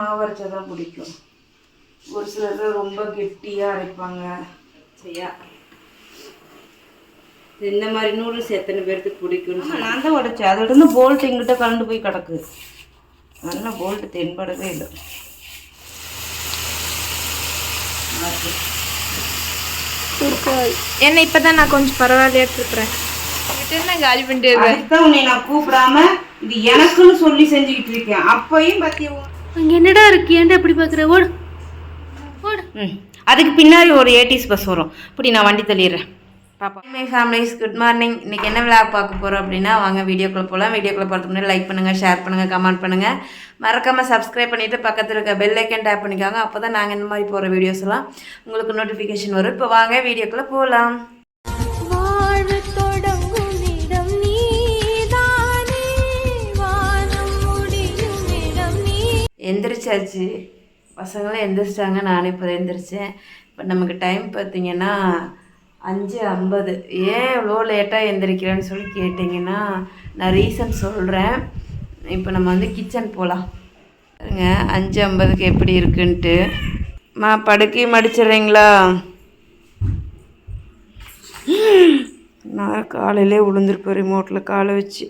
மாவு அரைச்சா தான் பிடிக்கும். ஒரு சிலர் ரொம்ப கெட்டியாக அரைப்பாங்க. சரியா இந்த மாதிரி நூடுல்ஸ் எத்தனை பேருக்கு பிடிக்கும்? நான் தான் உடைச்சேன். அதோட இருந்து போல்ட் எங்கிட்ட கலந்து போய் கிடக்கு. நல்லா போல்ட்டு தென்படவே இல்லை. என்ன இப்பதான் நான் கொஞ்சம் பரவாயில்லையா இருக்கிறேன். காலி பண்ணிட்டு அதுதான் உன்னை நான் கூப்பிடாம இது எனக்குன்னு சொல்லி செஞ்சுக்கிட்டு இருக்கேன். அப்பையும் பத்திய அங்க என்னடா இருக்கு? ஏன்டா எப்படி பாக்குற? ஓடு ஓடு. அதுக்கு பின்னாடி ஒரு 80s பஸ் வரும். இப்படி நான் வண்டி தள்ளிடுறேன். பாப்பா மை ஃபேமிலிஸ் குட் மார்னிங். இன்றைக்கி என்ன விளாக் பார்க்க போகிறோம் அப்படின்னா, வாங்க வீடியோக்குள்ளே போகலாம். வீடியோக்குள்ளே போகிறதுக்கு முன்னாடி லைக் பண்ணுங்கள், ஷேர் பண்ணுங்கள், கமெண்ட் பண்ணுங்கள். மறக்காமல் சப்ஸ்கிரைப் பண்ணிவிட்டு பக்கத்தில் இருக்க பெல் ஐக்கன் டேப் பண்ணிக்காங்க. அப்போ தான் நாங்கள் இந்த மாதிரி போகிற வீடியோஸ் எல்லாம் உங்களுக்கு நோட்டிஃபிகேஷன் வரும். இப்போ வாங்க வீடியோக்குள்ளே போகலாம். எந்திரிச்சாச்சு, பசங்களாம் எந்திரிச்சிட்டாங்க, நானும் இப்போ எந்திரிச்சேன். இப்போ நமக்கு டைம் பார்த்திங்கன்னா 5:50. ஏன் இவ்வளோ லேட்டாக எந்திரிக்கிறேன்னு சொல்லி கேட்டிங்கன்னா நான் ரீசன் சொல்கிறேன். இப்போ நம்ம வந்து கிச்சன் போகலாம். 5:50க்கு எப்படி இருக்குன்ட்டு. படுக்கை மடிச்சிட்றீங்களா? நான் காலையிலே விழுந்திருப்பேன் ரிமோட்டில் காலை வச்சு.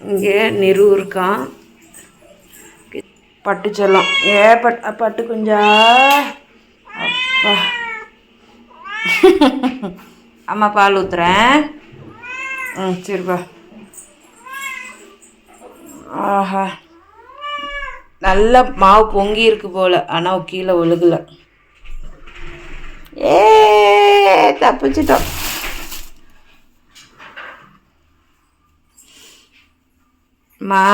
இங்கே நெரு இருக்கான், பட்டு செல்லம். பட்டு குஞ்சா அப்பா. அம்மா பால் ஊற்றுறேன். சரிப்பா. ஆஹா, நல்ல மாவு பொங்கி இருக்கு போல், ஆனால் கீழே ஒழுகலை. தப்பிச்சிட்டோம். மா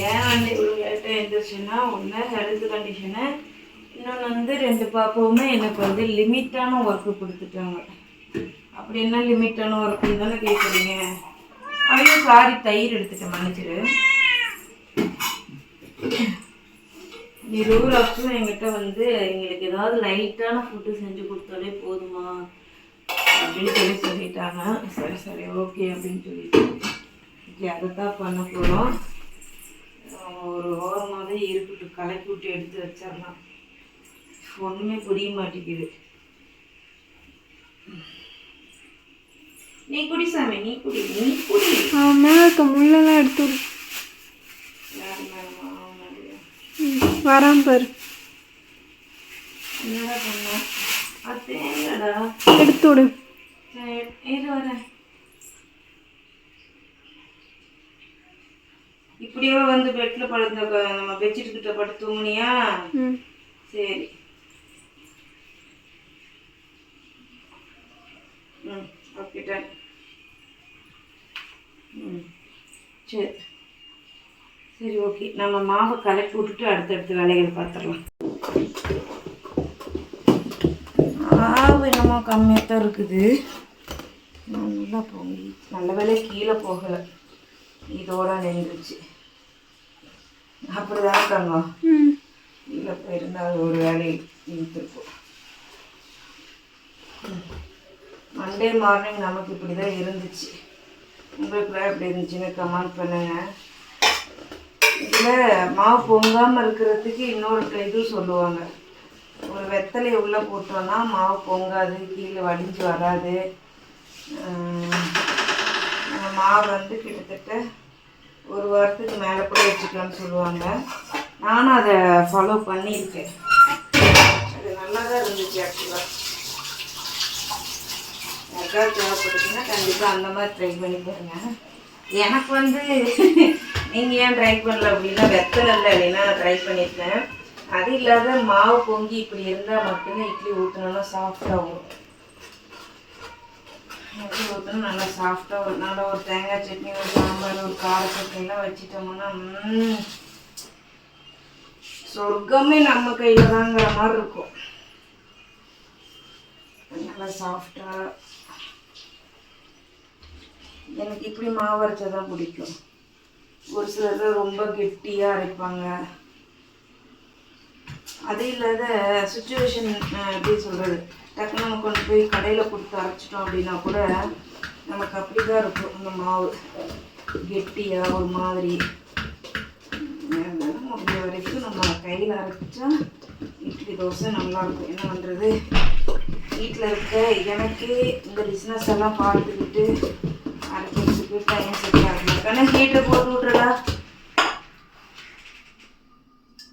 ஏன் வந்து இவ்வளோ லேட்டாக எழுந்திரிச்சுன்னா, ஒன்று ஹெல்த் கண்டிஷனு, இன்னொன்று வந்து 2 பாப்பாவுமே எனக்கு வந்து லிமிட்டான ஒர்க்கு கொடுத்துட்டாங்க. அப்படி என்ன லிமிட்டான ஒர்க்குன்னு தானே கேட்குறீங்க? ஐயோ சாரி, தயிர் எடுத்துட்டேன், மன்னிச்சிடு. இருபது வருஷம் என்கிட்ட வந்து எங்களுக்கு ஏதாவது லைட்டான ஃபுட்டு செஞ்சு கொடுத்தாலே போதுமா அப்படின்னு சொல்லிட்டாங்க. சரி சரி ஓகே அப்படின்னு சொல்லிட்டு ஓகே அதை தான் பண்ண போகிறோம். ஒரு ஓரமாகவே இருக்கட்டும், கலக்கி விட்டு எடுத்து வச்சிடலாம். ஒன்றுமே புரிய மாட்டேங்குது. நீ குடி சாமி, நீ குடி, நீ குடி. மேலே முள்ளெல்லாம் எடுத்து வராம பாரு. என்னடா பண்ண? அது என்னடா எடுத்து விடு. சரி வரேன். இப்படியே வந்து பெட்டில் படுத்த நம்ம பெட்ஷீட் கிட்ட படுத்து தூங்குனியா? சரி ஓகே டன். சரி சரி ஓகே, நம்ம மாவை கலக்கி விட்டுட்டு அடுத்தடுத்த வேலைகள் பார்த்துடலாம். மாவு என்னமோ கம்மியாக தான் இருக்குது. நல்லா பொங்கி நல்ல வேலை கீழே போகலை, இதோட நின்றுச்சு. அப்படிதான் இருக்காங்க. கீழே போயிருந்தால் ஒரு வேலையை நின்றுருக்கும். மண்டே மார்னிங் நமக்கு இப்படி தான் இருந்துச்சு. உங்களுக்குலாம் எப்படி இருந்துச்சுன்னு கமெண்ட் பண்ணுங்கள். இதில் மாவு பொங்காமல் இருக்கிறதுக்கு இன்னொரு இது சொல்லுவாங்க. ஒரு வெத்தலையை உள்ளே போட்டோன்னா மாவு பொங்காது, கீழே வடிஞ்சு வராது. மாவு வந்து கிட்டத்தட்ட ஒரு வாரத்துக்கு மேலே கூட வச்சுக்கலாம்னு சொல்லுவாங்க. நானும் அதை ஃபாலோ பண்ணியிருக்கேன். அது நல்லா தான் இருந்துச்சு. ஆக்சுவலாக யாருக்காவது தேவைப்படுதுன்னா கண்டிப்பாக அந்த மாதிரி ட்ரை பண்ணி பாருங்க. எனக்கு வந்து நீங்கள் ஏன் ட்ரை பண்ணல அப்படின்னா வெத்தலை இல்லை அப்படின்னா நான் ட்ரை பண்ணியிருக்கேன். அது இல்லாத மாவு பொங்கி இப்படி இருந்தால் மட்டும்தான் இட்லி ஊற்றினோன்னா சாஃப்டாக வரும். இட்லி ஊற்றினா நல்லா சாஃப்டாக வரும். நல்லா ஒரு தேங்காய் சட்னி, ஒரு சாம்பார், ஒரு கார சட்னிலாம் வச்சுட்டோம்னா சொர்க்கமே நம்ம கையில் தாங்கிற மாதிரி இருக்கும். நல்லா சாஃப்டாக. எனக்கு இப்படி மாவு அரைச்சா தான் பிடிக்கும். ஒரு சிலர் ரொம்ப கெட்டியாக அரைப்பாங்க. அது இல்லாத சுச்சுவேஷன் எப்படி சொல்கிறது, டக்குன்னு நம்ம கொண்டு போய் கடையில் கொடுத்து அரைச்சிட்டோம் அப்படின்னா கூட நமக்கு அப்படி தான் இருக்கும். அந்த மாவு கெட்டியாக ஒரு மாதிரி முடிஞ்ச வரைக்கும் நம்ம கையில் அரைச்சா இட்லி தோசை நல்லாயிருக்கும். என்ன பண்ணுறது, வீட்டில் இருக்க எனக்கு இந்த பிஸ்னஸ் எல்லாம் பார்த்துக்கிட்டு அரைக்கிறதுக்கு டைம் சரியாக இருக்கும். ஆனால் ஹீட்டை போட்டு விட்றடா.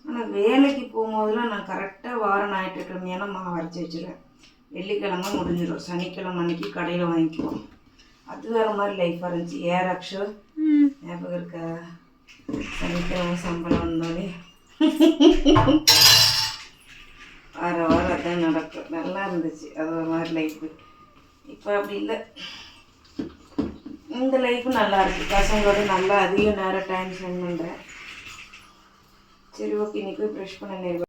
ஆனால் வேலைக்கு போகும்போதெல்லாம் நான் கரெக்டாக வாரம் ஞாயிற்றுக்கிழமையான மாவு அரைச்சி வச்சுருவேன். வெள்ளிக்கிழமை முடிஞ்சிடும். சனிக்கிழமை அன்னைக்கு கடையில் வாங்கிக்குவோம். அது வேறு மாதிரி லைஃபாக இருந்துச்சு. ஏராக்ஷோ ஞாபகம் இருக்கா? சனிக்கிழமை சம்பளம் வந்தோடனே வாரம் அதான் நடக்கும். நல்லா இருந்துச்சு. அது ஒரு மாதிரி லைஃபு. இப்போ அப்படி இல்லை. இந்த லைஃபு நல்லா இருக்குது. பசங்களோட நல்லா அதிக நேரம் டைம் ஸ்பெண்ட் பண்ணுறேன். சரி, ஓகே, நீ போய் ப்ரெஷ் பண்ண நேரம்.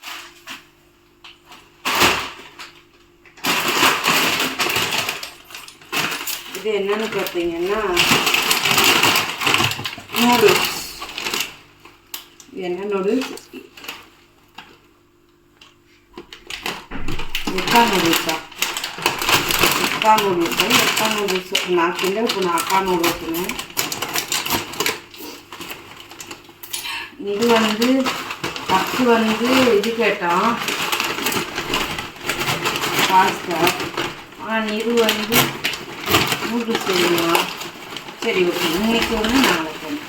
இது என்னன்னு பார்த்தீங்கன்னா நூடுல்ஸ். இது என்ன நூடுல்ஸ்? எக்கா நூடுல்ஸா? எக்கா நூடுல்ஸா? எக்கா நூடுல்ஸ் நான் கிண்ட இப்போ நான் அக்கா நூடுல்ஸுங்க. இது ஃபஸ்ட்டு இது கேட்டான் பாஸ்தா. ஆனால் இது நூடுல்ஸ் செய்யணுமா? சரி, ஓகே, இன்னைக்கு ஒன்று நாளைக்கு ஒன்று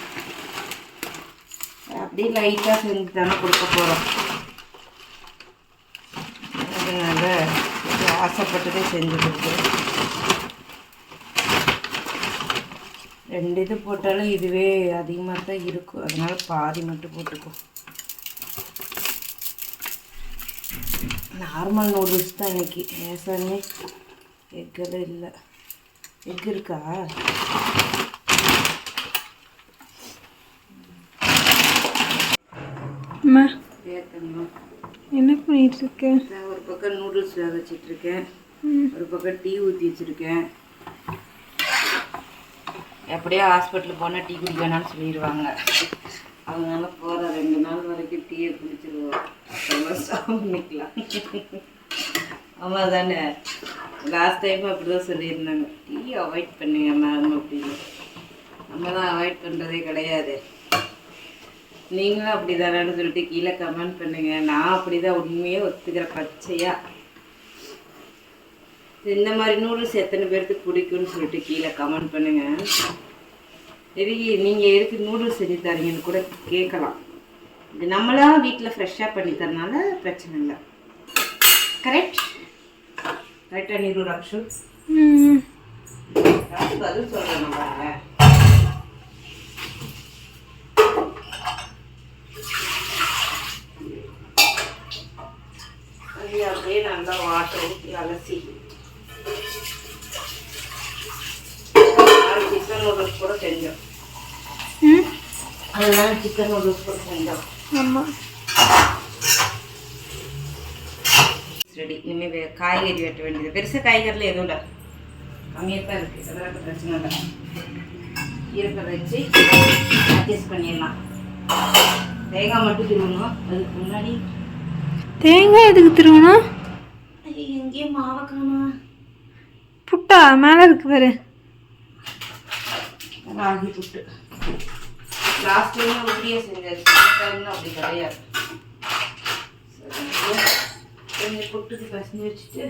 அப்படியே லைட்டாக செஞ்சு தானே கொடுக்க போகிறோம். அதனால ஆசைப்பட்டதே செஞ்சு கொடுக்குறேன். 2 இது போட்டாலும் இதுவே அதிகமாக தான் இருக்கும். அதனால பாதி மட்டும் போட்டுக்கோ. நார்மல் நூடுல்ஸ் தான் இன்னைக்கு. ஏசாமே எக்கெல்லாம் இல்லை. எக் இருக்கா? அம்மா என்ன பண்ணிட்டு இருக்க? ஒரு பக்கம் நூடுல்ஸ் வேக வச்சிட்ருக்கேன், ஒரு பக்கம் டீ ஊற்றி வச்சுருக்கேன். எப்படியோ ஹாஸ்பிட்டலுக்கு போனால் டீ குடிக்க வேணாம்னு சொல்லிடுவாங்க. அதனால போகிற 2 நாள் வரைக்கும் டீயை குடிச்சிடுவோம். அப்போல்லாம் ஸ்டாப் பண்ணிக்கலாம். ஆமாம் தானே, லாஸ்ட் டைம் அப்படி தான் சொல்லியிருந்தாங்க, டீ அவாய்ட் பண்ணுங்க மேம் அப்படின்னு. நம்ம தான் அவாய்ட் பண்ணுறதே கிடையாது. நீங்களும் அப்படி தானேன்னு சொல்லிட்டு கீழே கமெண்ட் பண்ணுங்க. நான் அப்படி தான் உண்மையே ஒத்துக்கிற பச்சையாக. இந்த மாதிரி நூடுல்ஸ் எத்தனை பேருக்கு பிடிக்கும்னு சொல்லிட்டு கீழே கமெண்ட் பண்ணுங்க. சரி, நீங்கள் எதுக்கு நூடுல்ஸ் செஞ்சு தரீங்கன்னு கூட கேட்கலாம். இது நம்மளா வீட்டில் ஃப்ரெஷ்ஷாக பண்ணி தரனால பிரச்சனை இல்லை. கரெக்ட் கரெக்டாக நீரு ரக்ஷு அது சொல்கிறேன். பாருங்க, அது அப்படியே நல்லா வாட்டர் ஊற்றி அலசி சிக்கன் நூடுல்ஸ் கூட செஞ்சோம். அதனால சிக்கன் நூடுல்ஸ் கூட செஞ்சோம். ஆமாம், ரெடி. இனிமேல் காய்கறி வெட்ட வேண்டியது. பெருசாக காய்கறியில் எதுவும் இல்லை, கம்மியாக தான் இருக்குது. அதெல்லாம் பிரச்சனை இல்லை. இருக்கிறத வச்சு அட்ஜஸ்ட் பண்ணிடலாம். தேங்காய் மட்டும் திருவணும். அதுக்கு முன்னாடி தேங்காய் எதுக்கு திருவணும்? எங்கேயும் மாவை காணும். புட்டா மேலே இருக்கு பாரு, ராகி புட்டு. லாஸ்ட் டைம் உருடியே செஞ்சாச்சு. டைம்ல அப்படி கிடையாது. கொஞ்சம் புட்டுக்கு பசங்க வச்சுட்டு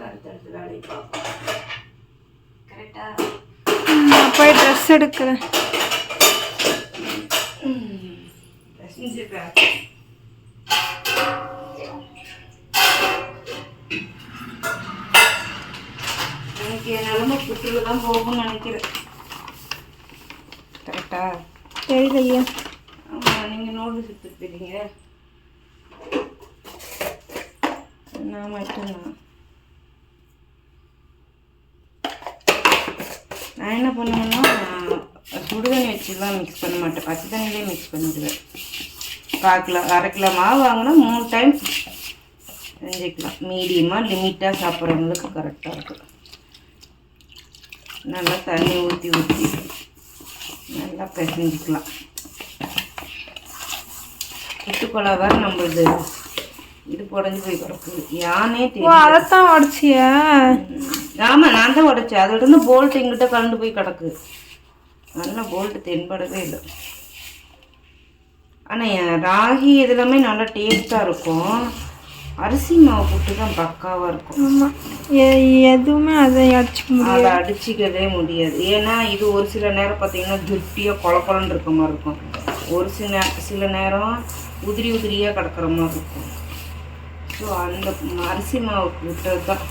அடுத்தடுத்து வேலையை பார்ப்போம். கரெக்டா? நான் போய் ட்ரெஸ் எடுக்கிறேன். பசஞ்சிருக்கேன். எனக்கு என் நிலமை புட்டுக்கு தான் போகும்னு நினைக்கிறேன். கரெக்டா? தெரியலையா? ஆமாம், நீங்கள் நூடுல்ஸ் எடுத்துருப்பீங்க. நான் மட்டும்தான். நான் என்ன பண்ணுவேன்னா, சுடுதண்ணி வச்சுலாம் மிக்ஸ் பண்ண மாட்டேன். பச்சை தண்ணியிலே மிக்ஸ் பண்ணிவிடுவேன். 1/4 கிலோ 1/2 கிலோ மாவு வாங்கினா 3 டைம் செஞ்சுக்கலாம். மீடியமாக லிமிட்டாக சாப்பிட்றவங்களுக்கு கரெக்டாக இருக்கும். நல்லா தண்ணி ஊற்றி நல்லா பிசைஞ்சிக்கலாம். புட்டுக்குழாவை நம்மளது இது உடஞ்சி போய் கிடக்குது. யானே தெரியும். அதைத்தான் உடச்சியா? ஆமாம், நான் தான் உடைச்சேன். அதோட இருந்து போல்ட்டு எங்கிட்ட கலந்து போய் கிடக்கு. நல்லா போல்ட்டு தென்படவே இல்லை. ஆனால் ராகி இதெல்லாமே நல்லா டேஸ்ட்டாக இருக்கும். அரிசி மாவு புட்டு தான் பக்காவாக இருக்கும். ஆமாம், எதுவுமே அதை அடிச்சுக்க முடியாது. அதை அடிச்சிக்கவே முடியாது. ஏன்னா இது ஒரு சில நேரம் பார்த்தீங்கன்னா கெட்டியாக கொலன்னு இருக்க மாதிரி இருக்கும். ஒரு சில நேரம் உதிரி உதிரியாக கிடக்கிற மாதிரி இருக்கும். ஸோ அந்த அரிசி மாவு புட்டு தான்.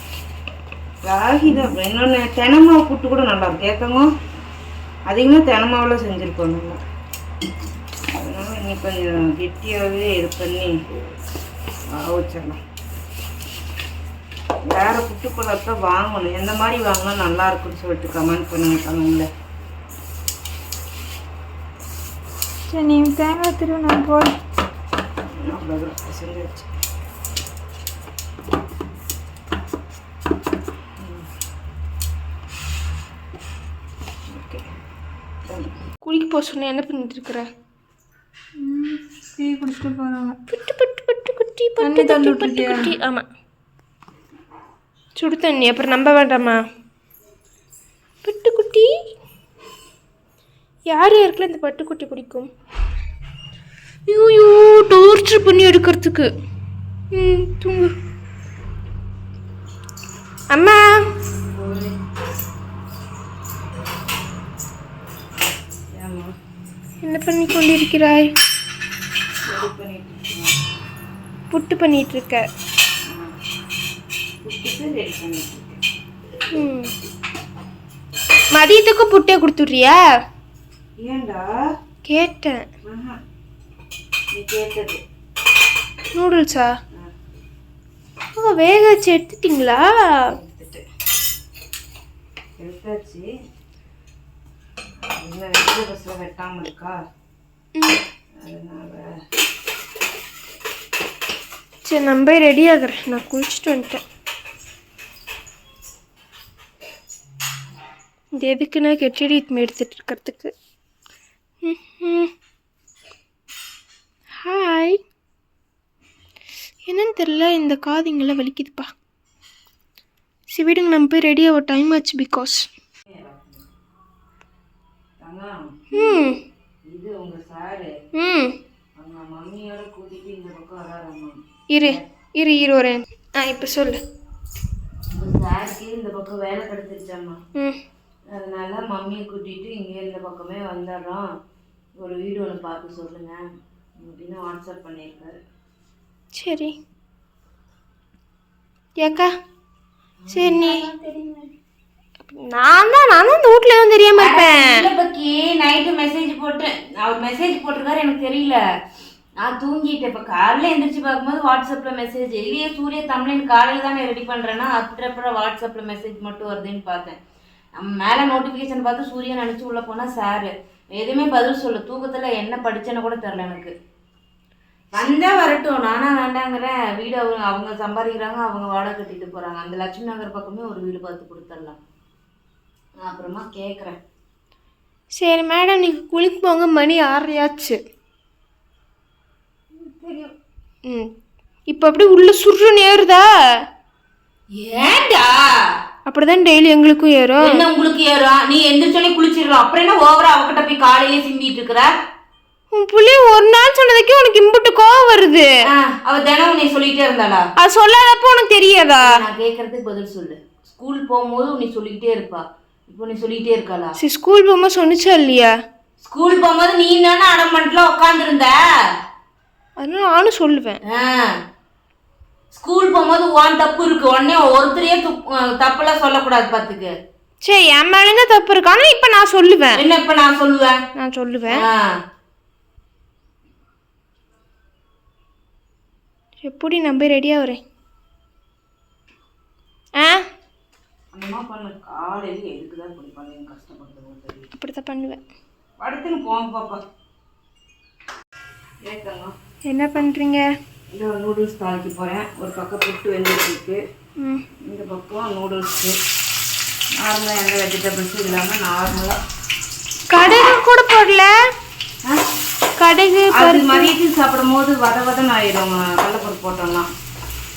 ராகி தான். இன்னொன்று தெனை மாவு புட்டு கூட நல்லாயிருக்கும். ஏற்றவங்க அதிகமாக தெனை மாவில் செஞ்சுருக்கோம் நல்லா. அதனால் இன்னைக்கு கொஞ்சம் கெட்டியாகவே இது பண்ணி வச்சிடலாம். வேறு புட்டுக்குள்ளத்தை வாங்கணும். எந்த மாதிரி வாங்கினா நல்லா இருக்குன்னு சொல்லிட்டு கமெண்ட் பண்ணுங்க கமெண்ட்ல. சரி, நீங்கள் தேங்காய் திரும்ப நான் போய் அவ்வளோதான் செஞ்சு வச்சு. ஓகே, குளிக்க போக சொன்னேன். என்ன பண்ணிட்டு இருக்கிற? டீ குடிச்சிட்டு போகிறாங்க. புட்டு புட்டு புட்டு குட்டி பட்டு தண்ணி பட்டு குட்டி. ஆமாம், சுடு தண்ணி. அப்புறம் நம்ப வேண்டாமா? பட்டுக்குட்டி யார் யாருக்குலாம் இந்த பட்டுக்குட்டி பிடிக்கும்? ஐயோ, டார்ச்சர் பண்ணி எடுக்கிறதுக்கு. தூங்கு அம்மா. என்ன பண்ணி கொண்டிருக்கிறாய்? புட்டு பண்ணிட்டு இருக்க. மதியத்துக்கு புட்டே கொடுத்துட்றியா? ஏண்டா கேட்டேன். நீ கேட்டது நூடுல்ஸா? ஓ, வேக வச்சு எடுத்துட்டிங்களா? எடுத்தாச்சு. இன்னும் வெஜிடபிள்ஸில் வெட்டாமல் இருக்கா, அதனால. சரி, நான் போய் ரெடி ஆகுறேன். நான் குளிச்சுட்டு வந்துட்டேன். இது எதுக்குன்னா கெட்டடி எடுத்துட்டு இருக்கிறதுக்கு. ஹாய். என்னன்னு தெரியல, இந்த காது இங்கெல்லாம் வலிக்குதுப்பா. சரி விடுங்க, நம்ம போய் ரெடி ஆக டைம் ஆச்சு. பிகாஸ் இது உங்க சாரு அவங்க மம்மியோட கூட்டிட்டு இந்த பக்கம் வராராமா. இரு இரு இரு ஒரு இப்போ சொல்லு. உங்க சாருக்கு இந்த பக்கம் வேலை கிடைச்சிருச்சாம்மா. அதனால மம்மியை கூட்டிட்டு இங்கே இந்த பக்கமே வந்துடுறோம், ஒரு வீடு ஒன்று பார்த்து சொல்லுங்க அப்படின்னு வாட்ஸ்அப் பண்ணியிருக்காரு. சரி ஏக்கா. சரி, நீ நான் தான் இந்த வீட்டில் வந்து தெரியாம இருப்பேன். பக்கி நைட்டு மெசேஜ் போட்டு அவர் மெசேஜ் போட்டிருக்காரு, எனக்கு தெரியல. நான் தூங்கிட்டேன். இப்போ காலையில் எந்திரிச்சு பார்க்கும்போது வாட்ஸ்அப்பில் மெசேஜ். இல்லையே சூரிய தமிழின் காலையில் தானே ரெடி பண்ணுறேன்னா அப்புறம் வாட்ஸ்அப்பில் மெசேஜ் மட்டும் வருதுன்னு பார்த்தேன். நம்ம மேலே நோட்டிஃபிகேஷன் பார்த்து சூரியன் நினச்சி உள்ளே போனால் சார் எதுவுமே பதில் சொல்ல. தூக்கத்தில் என்ன படித்தேன்னு கூட தெரில எனக்கு. வந்தால் வரட்டும், நானா வேண்டாங்கிறேன். வீடு அவங்க சம்பாதிக்கிறாங்க, அவங்க வாடகை கட்டிட்டு போகிறாங்க. அந்த லட்சுமி நகர் பக்கமே ஒரு வீடு பார்த்து கொடுத்துடலாம். அப்புறமா கேட்குறேன். சரி மேடம், நீங்கள் குளிக்க போங்க. மணி 6 இப்போ அப்படியே உள்ள சுருன்னு ஏறுதா? ஏண்டா அப்படிதான் டெய்லி எங்களுக்கும் ஏறும். என்ன உங்களுக்கு ஏறும்? நீ எந்திரிச்சோடனே குளிச்சிடலாம். அப்புறம் என்ன ஓவரா அவகிட்ட போய் காலையிலே சிந்திட்டு இருக்கிற? உன் புள்ளைய ஒரு நாள் சொன்னதுக்கே உனக்கு இம்புட்டு கோவம் வருது. அவ தினம் நீ சொல்லிட்டே இருந்தாளா? அது சொல்லாதப்போ உனக்கு தெரியாதா? நான் கேட்கறதுக்கு பதில் சொல்லு. ஸ்கூல் போகும்போது நீ சொல்லிக்கிட்டே இருப்பா, இப்போ நீ சொல்லிட்டே இருக்காளா? சரி, ஸ்கூல் போகும்போது சொன்னிச்சா இல்லையா? ஸ்கூல் போகும்போது நீ தானே அடமண்ட்ல உட்காந்துருந்த. அதனால நானும் சொல்லுவேன். ஸ்கூல் போகும்போது உன் தப்பு இருக்கு. உடனே ஒருத்தரையே தப்பெல்லாம் சொல்லக்கூடாது பாத்துக்கு. சரி, என் மேலே தப்பு இருக்கு. ஆனா இப்ப நான் சொல்லுவேன். என்ன இப்ப நான் சொல்லுவேன்? நான் சொல்லுவேன். எப்படி நான் போய் ரெடியா வரேன்? அம்மா பண்ண காலையில எதுக்குதான் இப்படி பண்ணி கஷ்டப்படுறது? அப்படித்தான் பண்ணுவேன். படுத்துன்னு போங்க பாப்பா. கேட்கங்க. என்ன பண்றீங்க? இந்த நூடுல்ஸ் தாளிக்க போகிறேன். ஒரு பக்கம் புட்டு வெந்துருக்கு, இந்த பக்கம் நூடுல்ஸு. நார்மலாக எந்த வெஜிடபிள்ஸும் இல்லாமல் நார்மலாக. கடுகு கூட போடல? கடுகு அது மதியத்துக்கு சாப்பிடும் போது வதன்னு ஆயிடும் கடலைப்பருப்பு போட்டோம்னா.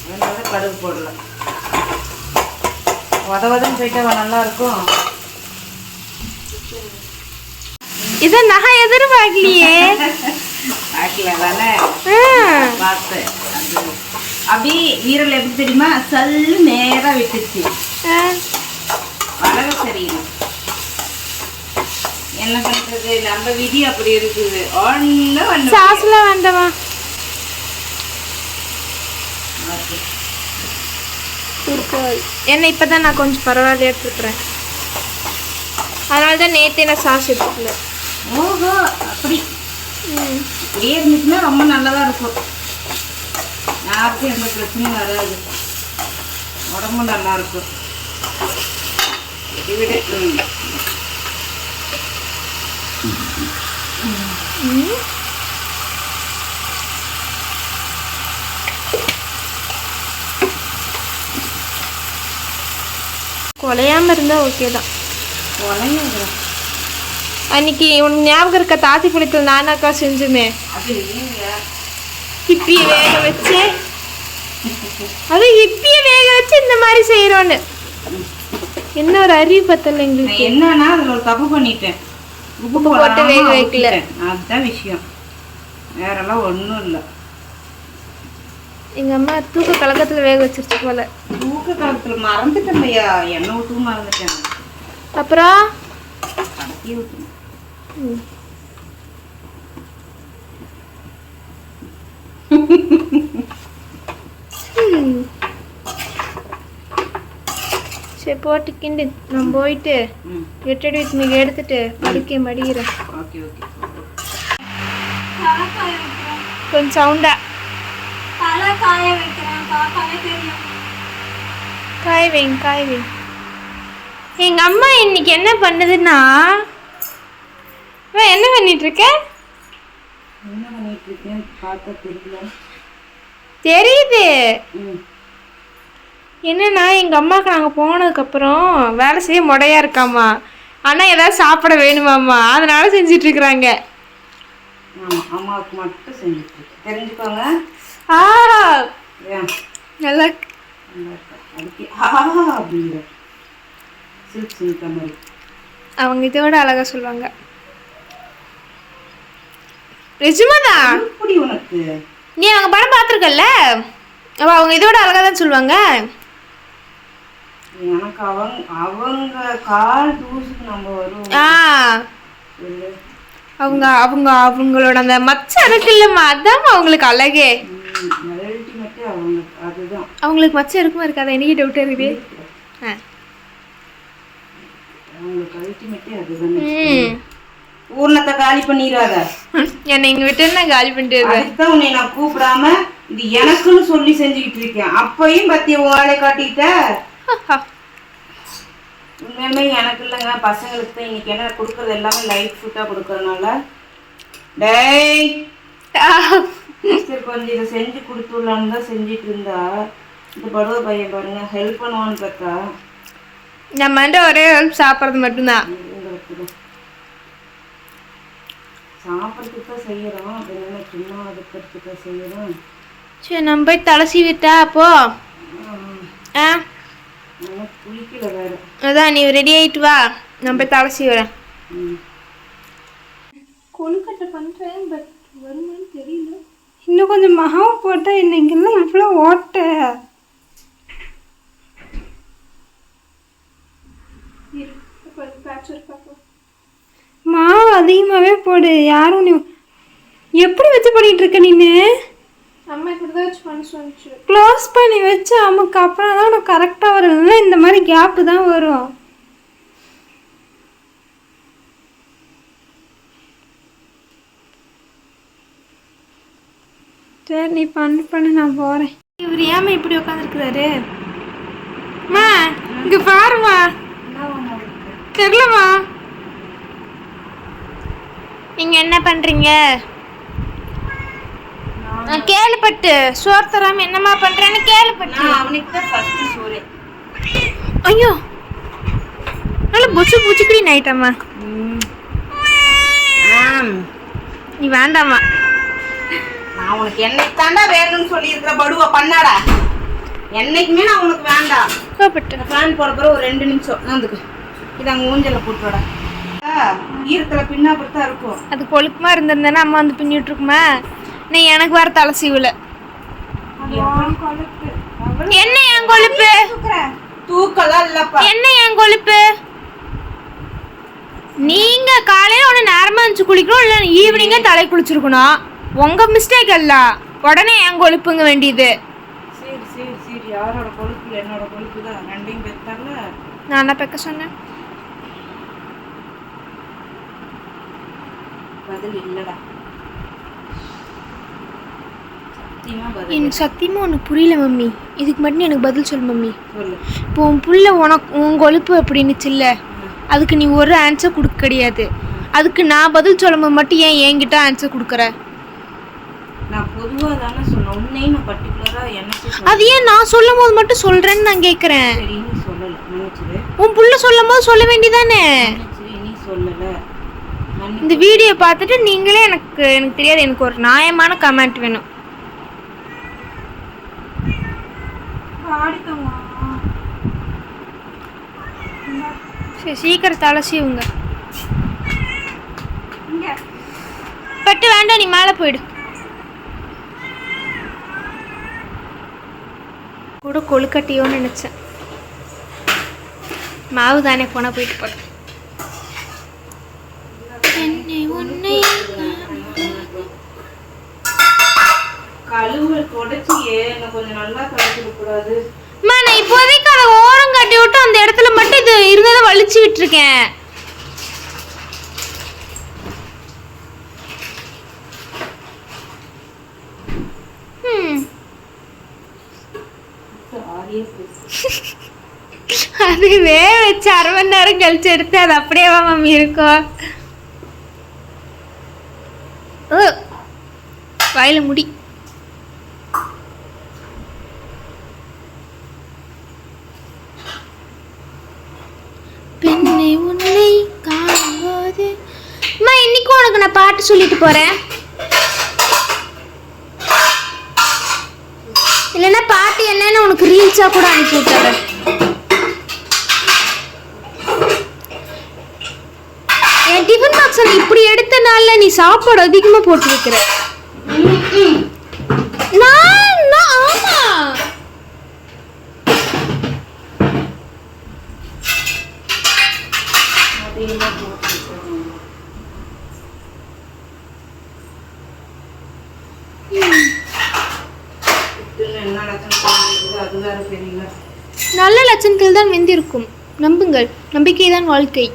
அதனால கடுகு போடல. வதன்னு போயிட்டா நல்லாயிருக்கும். இதை நான் எதிர்பார்க்கலையே. பார்க்கல பார்த்தேன். அது அப்படி ஈரல் எப்படி தெரியுமா, சல்லு நேராக விட்டுச்சு. வளர சரியில்லை, என்ன பண்றது, நம்ம விதி அப்படி இருக்குது. ஒன்றும் சாஸ்லாம் வேண்டாமா? என்ன இப்போதான் நான் கொஞ்சம் பரவாயில்லையா எடுத்துக்கிறேன், அதனால தான் நேற்றே நான் சாஸ் எடுத்துக்கல. ஓஹோ, அப்படி இப்படியே இருந்துச்சுன்னா ரொம்ப நல்லதாக இருக்கும். யாருக்கும் எந்த பிரச்சனையும் வராது, உடம்பு நல்லா இருக்கும். விடு. குலையாம இருந்தா ஓகே தான். குழந்தைங்க அன்னைக்கு உனக்கு ஞாபகம் இருக்க தாத்தி புளித்தல் நானாக்கா செஞ்சுமே, அது இல்லைங்க. இப்பயே வேக வச்சு, அது இப்பயே வேக வச்சு இந்த மாதிரி செய்யறோன்னு என்ன ஒரு அறிவு பத்தல எங்களுக்கு. என்னன்னா அதுல ஒரு தப்பு பண்ணிட்டேன், உப்பு போட்டு வேக வைக்கல, அதுதான் விஷயம், வேறெல்லாம் ஒன்றும் இல்லை. எங்க அம்மா தூக்க கலக்கத்துல வேக வச்சிருச்சு போல. தூக்க காலத்துல மறந்துட்டேன் ஐயா, எண்ணெய் ஊற்றும் மறந்துட்டேன். அப்புறம் கடைசி ஊற்றணும். சரி போட்டு கிண்டு, நான் போயிட்டு எட்டடி வித் மிக எடுத்துட்டு படுக்க மடிகிறேன். Okay okay. கொஞ்சம் சவுண்டா காய வைக்கிறேன், பார்த்தாலே தெரியும். காய வைங்க காய வைங்க. எங்க அம்மா இன்னைக்கு என்ன பண்ணுதுன்னா, என்ன பண்ணிட்டு இருக்க? என்ன பண்ணிட்டு இருக்கேன் பார்த்தா தெரியல. தெரியுது. என்னன்னா எங்க அம்மாவுக்கு நாங்கள் போனதுக்கப்புறம் வேலை செய்ய முடையா இருக்காமா, ஆனால் ஏதாவது சாப்பிட வேணுமாம்மா, அதனால செஞ்சிட்டு இருக்கிறாங்க. ஆமாம், அம்மாவுக்கு மட்டும் செஞ்சுட்டு இருக்கேன், தெரிஞ்சுக்கோங்க. நல்லா அதுக்கு அப்படிங்கிற சில்க் சில்க் மாதிரி அவங்க இதோட அழகா சொல்லுவாங்க. நிஜமாதான், எப்படி உனக்கு? நீ அவங்க படம் பார்த்துருக்கல்ல, அப்போ அவங்க இதோட அழகா தான் சொல்லுவாங்க. எனக்கு அவங்க கால் தூசுக்கு நம்ம வரும். அவங்க அவங்க அவங்களோட அந்த மச்சம் இருக்கு இல்லம்மா, அதான் அவங்களுக்கு அழகே. அதுதான் அவங்களுக்கு மச்சம் இருக்குமா இருக்காது, எனக்கு டவுட் இருக்குது. ஊர்னத்தை காலி பண்ணிடாத, என்னை இங்க விட்டு நான் காலி பண்ணிட்டு உன்னை நான் கூப்பிடாம இது எனக்குன்னு சொல்லி செஞ்சுக்கிட்டு இருக்கேன். அப்பையும் பத்தி உங்களை காட்டிட்ட. உண்மையுமே எனக்கு இல்லைங்க, பசங்களுக்கு தான் இன்னைக்கு என்ன கொடுக்கறது எல்லாமே லைட் ஃபுட்டா கொடுக்கறதுனால. டேய் சரி கொஞ்சம் இதை செஞ்சு கொடுத்துடலான்னு தான் செஞ்சுட்டு இருந்தா, இந்த படுவ பையன் பாருங்க ஹெல்ப் பண்ணுவான்னு பார்த்தா நம்ம ஒரே ஹெல்ப் சாப்பிட்றது மட்டும்தான். சாப்பிட்றதுக்கு தான் செய்யறோம், அப்படின்னா சும்மா அதுக்கிறதுக்கு தான் செய்யறோம். சரி நம்ம போய் தலசி விட்டா அப்போ குளிக்கல வேற. அதான் நீ ரெடி ஆயிட்டு வா, நம்ம போய் தலசி வரேன். கொழுக்கட்டை பண்ணுறேன், பட் வருமானு தெரியல. இன்னும் கொஞ்சம் மாவு போட்டால் இன்னைக்கெல்லாம் இவ்வளோ ஓட்ட. மாவு அதிகமாகவே போடு. யாரும் நீ எப்படி வச்சு பண்ணிட்டு இருக்க நீனு? அம்மா இப்படி தான் வச்சு பண்ண சொன்னிச்சு. க்ளோஸ் பண்ணி வச்சு அம்மாக்கு அப்புறம் தான் உனக்கு கரெக்டாக வரும், இல்லை இந்த மாதிரி கேப்பு தான் வரும். சரி நீ பண்ணு நான் போகிறேன். இவர் ஏமா இப்படி உட்காந்துருக்குறாரு? மா இங்கே பாருமா, தெரியலமா நீங்கள் என்ன பண்ணுறீங்க? நான் கேள்விப்பட்டு சோறு தராமல் என்னம்மா பண்ணுறேன்னு கேள்விப்பட்டு. அவனுக்கு தான் ஃபர்ஸ்ட் சோறு. ஐயோ நல்லா புச்சுக்கிடி நைட்டாம்மா. நீ வேண்டாமா, நான் உனக்கு என்னைக்கு தாண்டா வேணும்னு சொல்லி இருக்கிற படுவா பண்ணாடா, என்னைக்குமே நான் உனக்கு வேண்டாம். கோபப்பட்டு ஃபேன் போட பிறகு ஒரு 2 நிமிஷம் வந்துக்கு இது அங்கே ஊஞ்சலில் போட்டுவிட. ஈரத்தில் பின்னாப்படித்தான் இருக்கும். அது கொழுக்குமா இருந்திருந்தேன்னா அம்மா வந்து பின்னிட்டு இருக்குமா. நீ எனக்கு வர தலை சீவில் என்ன என் கொழுப்பு? தூக்கலாம் இல்லப்பா. என்ன என் கொழுப்பு? நீங்க காலையில ஒன்று நேரமா இருந்துச்சு குளிக்கணும், இல்லை ஈவினிங்கா தலை குளிச்சிருக்கணும். உங்க மிஸ்டேக் அல்ல, உடனே என் கொழுப்புங்க வேண்டியது. சரி சரி சரி, யாரோட கொழுப்பு? என்னோட கொழுப்பு தான். ரெண்டையும் பெத்தால நான் என்ன பெக்க சொன்னேன்? பதில் இல்லடா. சத்தியமா பதில் எனக்கு சத்தியமா ஒன்று புரியல மம்மி. இதுக்கு மட்டும் எனக்கு பதில் சொல் மம்மி. சொல்லு. இப்போ உன் புள்ள உன் கொழுப்பு அப்படின்னுச்சுல்ல, அதுக்கு நீ ஒரு ஆன்சர் கொடுக்க கிடையாது. அதுக்கு நான் பதில் சொல்லும்போது மட்டும் ஏன் என்கிட்ட ஆன்சர் கொடுக்குற? நான் பொதுவா தானே சொன்னேன், உன்னையும் நான் பர்டிகுலரா எனக்கு. அது ஏன் நான் சொல்லும் போது மட்டும் சொல்றேன்னு நான் கேட்குறேன். சரி, நீ சொல்லல, மன்னிச்சிரு. உன் புள்ள சொல்லும் போது சொல்ல வேண்டியதானே? மன்னிச்சிரு, நீ சொல்லல. இந்த வீடியோ பார்த்துட்டு நீங்களே எனக்கு தெரியாது, எனக்கு ஒரு நியாயமான கமெண்ட் வேணும். சரி, சீக்கிரம் தலசிவுங்க. பட்டு வேண்டாம், நீ மேலே போயிடு. கூட கொழுக்கட்டையோன்னு நினச்சேன். மாவு தானே போனால் போயிட்டு போட்டேன். கழுவு தொடச்சி என்ன கொஞ்சம் நல்லா கழுவிட கூடாது. நான் இப்போதைக்கு அதை ஓரம் கட்டி விட்டு அந்த இடத்துல மட்டும் இது இருந்ததை வலிச்சு விட்டுருக்கேன். அதுவே வச்சு 1/2 மணி நேரம் கழிச்சு எடுத்து அது அப்படியேவா மம்மி இருக்கும்? வாயில முடி. பெண்ணை உன்னை காணும்போது இன்னைக்கு உனக்கு நான் பாட்டு சொல்லிட்டு போறேன். இல்லைன்னா பாட்டு என்னன்னு உனக்கு ரீல்ஸா கூட அனுப்பி விட்டுறேன். என் டிஃபன் பாக்ஸ் இப்படி எடுத்த நாள்ல நீ சாப்பாடு அதிகமா போட்டு வைக்கிற. ஆமா, நல்ல லட்சணத்தில் தான் வெந்திருக்கும். நம்புங்கள், நம்பிக்கைதான் வாழ்க்கை.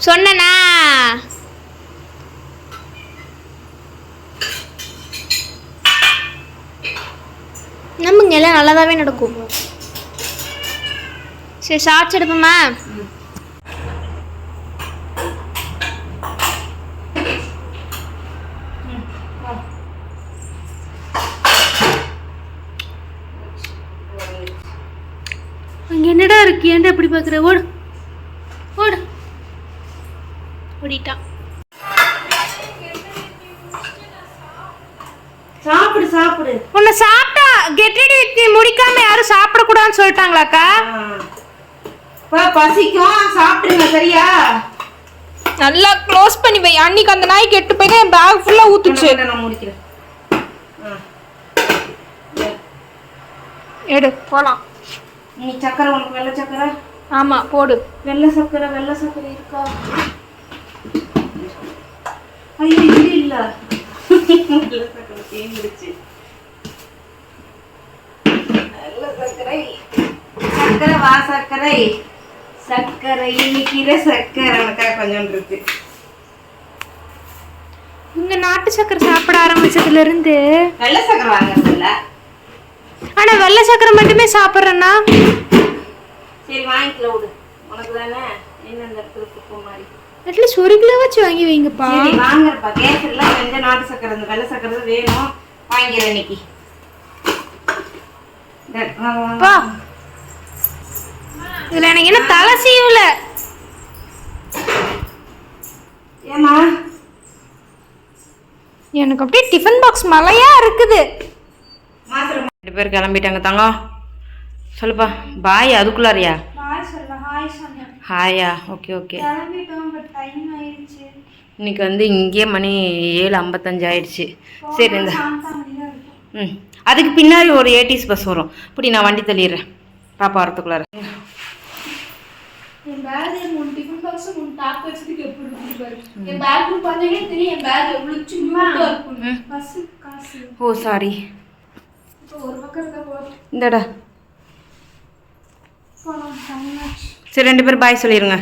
சொன்னனா? நம்புங்க, எல்லாம் நல்லதாவே நடக்கும். சரி, ஷார்ட்ஸ் எடுப்போமா? அங்க என்னடா இருக்கு? ஏன்டா இப்படி பாக்குற? ஓடு ஓடு. ஓடிட்டான். சாப்பிடு சாப்பிடு. உன்னை சாப்பிட்டா கெட் ரெடி வித் முடிக்காம யாரும் சாப்பிடக்கூடாதுன்னு சொல்லிட்டாங்களாக்கா? பசிக்கும், சாப்பிடுங்க. சரியா? நல்லா க்ளோஸ் பண்ணி வை. அன்னைக்கு அந்த நாய் கெட்டு போய் தான் என் பேக் ஃபுல்லா ஊத்துச்சு. நான் முடிக்கிறேன். எடு, போலாம். நீ சக்கரை, உனக்கு வெள்ளை சக்கரை? ஆமா, போடு. வெள்ளை சக்கரை இருக்கா? ஐயோ, இது இல்ல. வெள்ளை சக்கரை தேங்கிடுச்சு. வெள்ளை சக்கரை, சக்கரை வா சக்கரை, சக்கரை இன்னைக்கு சக்கரை உனக்காக கொஞ்சம் இருக்கு. இந்த நாட்டு சக்கரை சாப்பிட ஆரம்பிச்சதுல இருந்து வெள்ளை சக்கரை வாங்குறது இல்ல. ஆனா வெள்ளை சக்கரை மட்டுமே சாப்பிட்றேன்னா சரி வாங்கிக்கல, விடு. உனக்கு தானே என்ன இந்த இடத்துல குப்பை மாதிரி. அட்லீஸ்ட் 1 கிலோ வச்சு வாங்கி வைங்கப்பா. சரி வாங்குறப்பா. கேசரிலாம் செஞ்ச நாட்டு சக்கரை, இந்த வெள்ளை சக்கரை தான் வேணும். வாங்கிக்கிறேன் இன்னைக்கு. பா, இதுல எனக்கு என்ன தலை சீவல. ஏமா எனக்கு அப்படியே டிஃபன் பாக்ஸ் மலையா இருக்குது. 2 பேர் கிளம்பிட்டாங்க. தங்கம் சொல்லுப்பா. பாய் அதுக்குள்ளாரியா? ஹாய் சொல்ல. ஹாய் சொன்னேன். ஹாயா? Okay okay. கிளம்பிட்டோம், பட் டைம் ஆயிடுச்சு. இன்னைக்கு வந்து இங்கே மணி 7:55 ஆயிடுச்சு. சரி இந்த அதுக்கு பின்னாடி ஒரு ஏடிஎஸ் பஸ் வரும். இப்படி நான் வண்டி தள்ளிடுறேன் பாப்பா வரத்துக்குள்ளார. என் பேக் 3 டிஃபன் பாக்ஸ் 3 டாப் வச்சதுக்கு எப்படி இருக்கு பாரு. என் பேக் பாத்தீங்கன்னா தெரியும் என் பேக் எவ்வளவு சின்னதா இருக்கும். பஸ் காசு. ஓ சாரி. இப்போ ஒரு பக்கம் இருக்க போடு. இந்தடா. போலாம் சமனாச்சு. சரி 2 பேரும் பாய் சொல்லிருங்க.